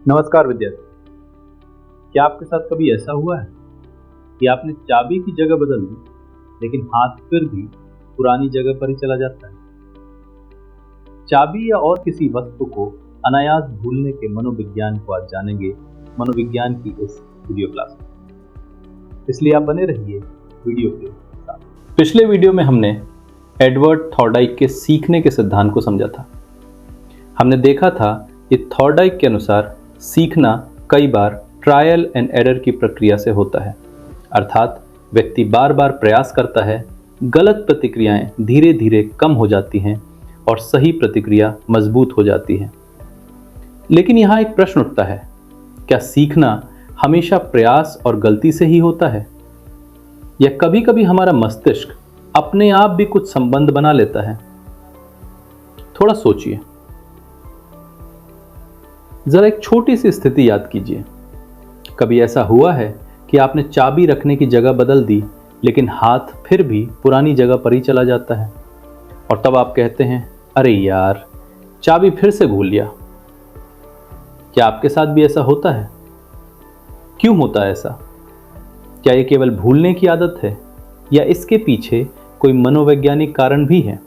नमस्कार विद्यार्थी। क्या आपके साथ कभी ऐसा हुआ है कि आपने चाबी की जगह बदल दी लेकिन हाथ फिर भी पुरानी जगह पर ही चला जाता है? चाबी या और किसी वस्तु को अनायास भूलने के मनोविज्ञान को आज जानेंगे मनोविज्ञान की इस वीडियो क्लास में, इसलिए आप बने रहिए वीडियो के साथ। पिछले वीडियो में हमने एडवर्ड थॉर्डाइक के सीखने के सिद्धांत को समझा था। हमने देखा था कि थॉर्डाइक के अनुसार सीखना कई बार ट्रायल एंड एरर की प्रक्रिया से होता है, अर्थात व्यक्ति बार बार प्रयास करता है, गलत प्रतिक्रियाएं धीरे धीरे कम हो जाती हैं और सही प्रतिक्रिया मजबूत हो जाती है। लेकिन यहाँ एक प्रश्न उठता है, क्या सीखना हमेशा प्रयास और गलती से ही होता है, या कभी कभी हमारा मस्तिष्क अपने आप भी कुछ संबंध बना लेता है? थोड़ा सोचिए, जरा एक छोटी सी स्थिति याद कीजिए। कभी ऐसा हुआ है कि आपने चाबी रखने की जगह बदल दी लेकिन हाथ फिर भी पुरानी जगह पर ही चला जाता है और तब आप कहते हैं, अरे यार, चाबी फिर से भूल लिया। क्या आपके साथ भी ऐसा होता है? क्यों होता है ऐसा? क्या ये केवल भूलने की आदत है या इसके पीछे कोई मनोवैज्ञानिक कारण भी है?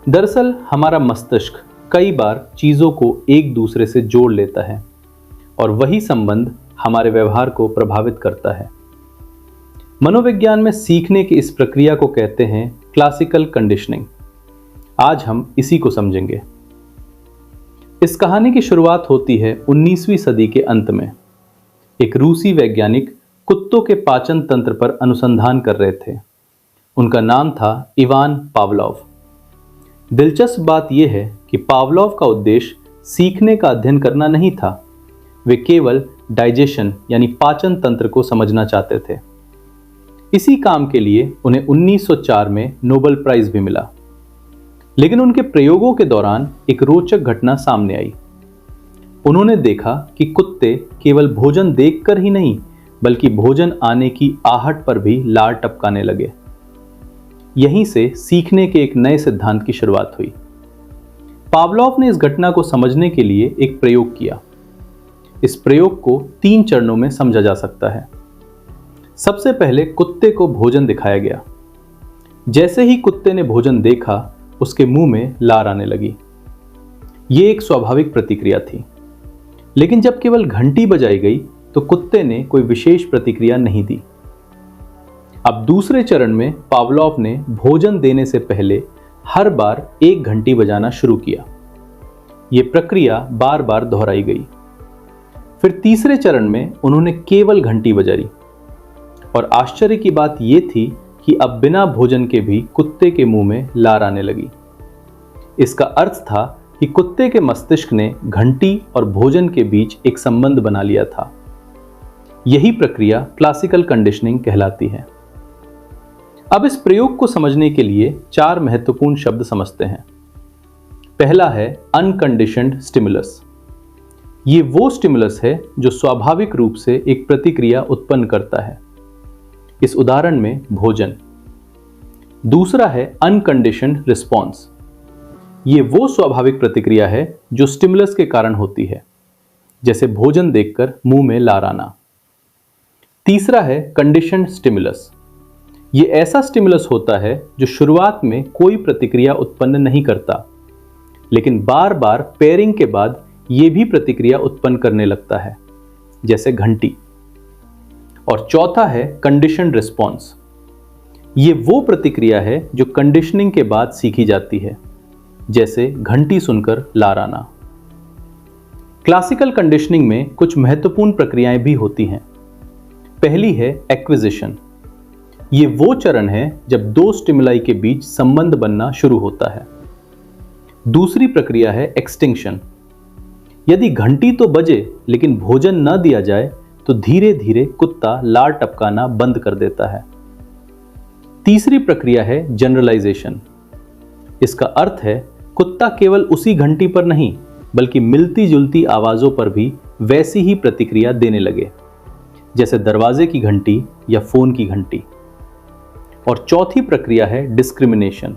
दरअसल हमारा मस्तिष्क कई बार चीजों को एक दूसरे से जोड़ लेता है और वही संबंध हमारे व्यवहार को प्रभावित करता है। मनोविज्ञान में सीखने की इस प्रक्रिया को कहते हैं क्लासिकल कंडीशनिंग। आज हम इसी को समझेंगे। इस कहानी की शुरुआत होती है 19वीं सदी के अंत में। एक रूसी वैज्ञानिक कुत्तों के पाचन तंत्र पर अनुसंधान कर रहे थे। उनका नाम था इवान पावलोव। दिलचस्प बात यह है कि पावलोव का उद्देश्य सीखने का अध्ययन करना नहीं था। वे केवल डाइजेशन यानी पाचन तंत्र को समझना चाहते थे। इसी काम के लिए उन्हें 1904 में नोबेल प्राइज भी मिला। लेकिन उनके प्रयोगों के दौरान एक रोचक घटना सामने आई। उन्होंने देखा कि कुत्ते केवल भोजन देखकर ही नहीं बल्कि भोजन आने की आहट पर भी लार टपकाने लगे। यहीं से सीखने के एक नए सिद्धांत की शुरुआत हुई। पावलोव ने इस घटना को समझने के लिए एक प्रयोग किया। इस प्रयोग को 3 चरणों में समझा जा सकता है। सबसे पहले कुत्ते को भोजन दिखाया गया। जैसे ही कुत्ते ने भोजन देखा, उसके मुंह में लार आने लगी। यह एक स्वाभाविक प्रतिक्रिया थी। लेकिन जब केवल घंटी बजाई गई तो कुत्ते ने कोई विशेष प्रतिक्रिया नहीं दी। अब दूसरे चरण में पावलोव ने भोजन देने से पहले हर बार 1 घंटी बजाना शुरू किया। यह प्रक्रिया बार बार दोहराई गई। फिर तीसरे चरण में उन्होंने केवल घंटी बजाई और आश्चर्य की बात यह थी कि अब बिना भोजन के भी कुत्ते के मुंह में लार आने लगी। इसका अर्थ था कि कुत्ते के मस्तिष्क ने घंटी और भोजन के बीच एक संबंध बना लिया था। यही प्रक्रिया क्लासिकल कंडीशनिंग कहलाती है। अब इस प्रयोग को समझने के लिए 4 महत्वपूर्ण शब्द समझते हैं। पहला है अनकंडीशन्ड स्टिमुलस। ये वो स्टिमुलस है जो स्वाभाविक रूप से एक प्रतिक्रिया उत्पन्न करता है, इस उदाहरण में भोजन। दूसरा है अनकंडीशन्ड रिस्पॉन्स। ये वो स्वाभाविक प्रतिक्रिया है जो स्टिमुलस के कारण होती है, जैसे भोजन देखकर मुंह में लार आना। तीसरा है कंडीशन्ड स्टिमुलस। ये ऐसा स्टिमुलस होता है जो शुरुआत में कोई प्रतिक्रिया उत्पन्न नहीं करता, लेकिन बार बार पेयरिंग के बाद ये भी प्रतिक्रिया उत्पन्न करने लगता है, जैसे घंटी। और चौथा है कंडीशन्ड रिस्पॉन्स। ये वो प्रतिक्रिया है जो कंडीशनिंग के बाद सीखी जाती है, जैसे घंटी सुनकर लार आना। क्लासिकल कंडीशनिंग में कुछ महत्वपूर्ण प्रक्रियाएं भी होती हैं। पहली है एक्विजिशन। ये वो चरण है जब 2 स्टिमुलाई के बीच संबंध बनना शुरू होता है। दूसरी प्रक्रिया है एक्सटिंक्शन। यदि घंटी तो बजे लेकिन भोजन न दिया जाए तो धीरे धीरे कुत्ता लार टपकाना बंद कर देता है। तीसरी प्रक्रिया है जनरलाइजेशन। इसका अर्थ है कुत्ता केवल उसी घंटी पर नहीं बल्कि मिलती जुलती आवाजों पर भी वैसी ही प्रतिक्रिया देने लगे, जैसे दरवाजे की घंटी या फोन की घंटी। और चौथी प्रक्रिया है डिस्क्रिमिनेशन।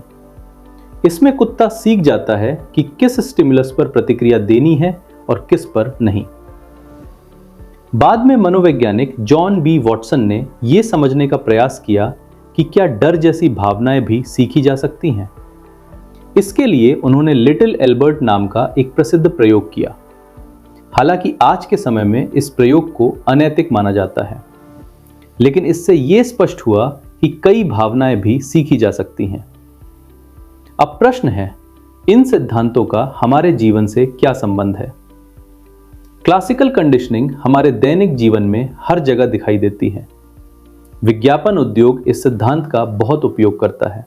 इसमें कुत्ता सीख जाता है कि किस स्टिमुलस पर प्रतिक्रिया देनी है और किस पर नहीं। बाद में मनोवैज्ञानिक जॉन बी वॉटसन ने यह समझने का प्रयास किया कि क्या डर जैसी भावनाएं भी सीखी जा सकती हैं। इसके लिए उन्होंने लिटिल एल्बर्ट नाम का एक प्रसिद्ध प्रयोग किया। हालांकि आज के समय में इस प्रयोग को अनैतिक माना जाता है, लेकिन इससे यह स्पष्ट हुआ कि कई भावनाएं भी सीखी जा सकती हैं। अब प्रश्न है, इन सिद्धांतों का हमारे जीवन से क्या संबंध है? क्लासिकल कंडीशनिंग हमारे दैनिक जीवन में हर जगह दिखाई देती है। विज्ञापन उद्योग इस सिद्धांत का बहुत उपयोग करता है।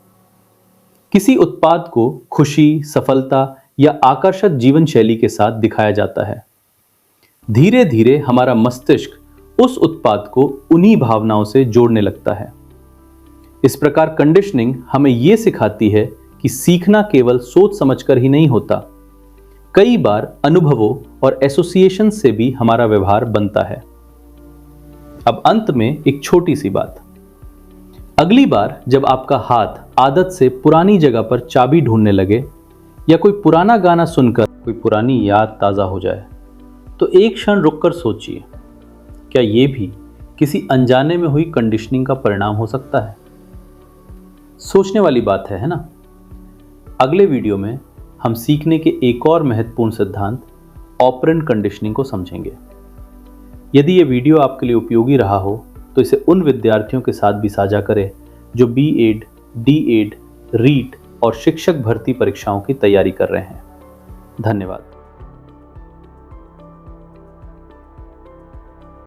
किसी उत्पाद को खुशी, सफलता या आकर्षक जीवन शैली के साथ दिखाया जाता है। धीरे धीरे हमारा मस्तिष्क उस उत्पाद को उन्हीं भावनाओं से जोड़ने लगता है। इस प्रकार कंडीशनिंग हमें यह सिखाती है कि सीखना केवल सोच समझकर ही नहीं होता। कई बार अनुभवों और एसोसिएशन से भी हमारा व्यवहार बनता है। अब अंत में एक छोटी सी बात। अगली बार जब आपका हाथ आदत से पुरानी जगह पर चाबी ढूंढने लगे या कोई पुराना गाना सुनकर कोई पुरानी याद ताजा हो जाए, तो एक क्षण रुककर सोचिए, क्या यह भी किसी अनजाने में हुई कंडीशनिंग का परिणाम हो सकता है? सोचने वाली बात है ना? अगले वीडियो में हम सीखने के एक और महत्वपूर्ण सिद्धांत ऑपरेंट कंडीशनिंग को समझेंगे। यदि यह वीडियो आपके लिए उपयोगी रहा हो तो इसे उन विद्यार्थियों के साथ भी साझा करें जो B.Ed, D.Ed, रीट और शिक्षक भर्ती परीक्षाओं की तैयारी कर रहे हैं। धन्यवाद।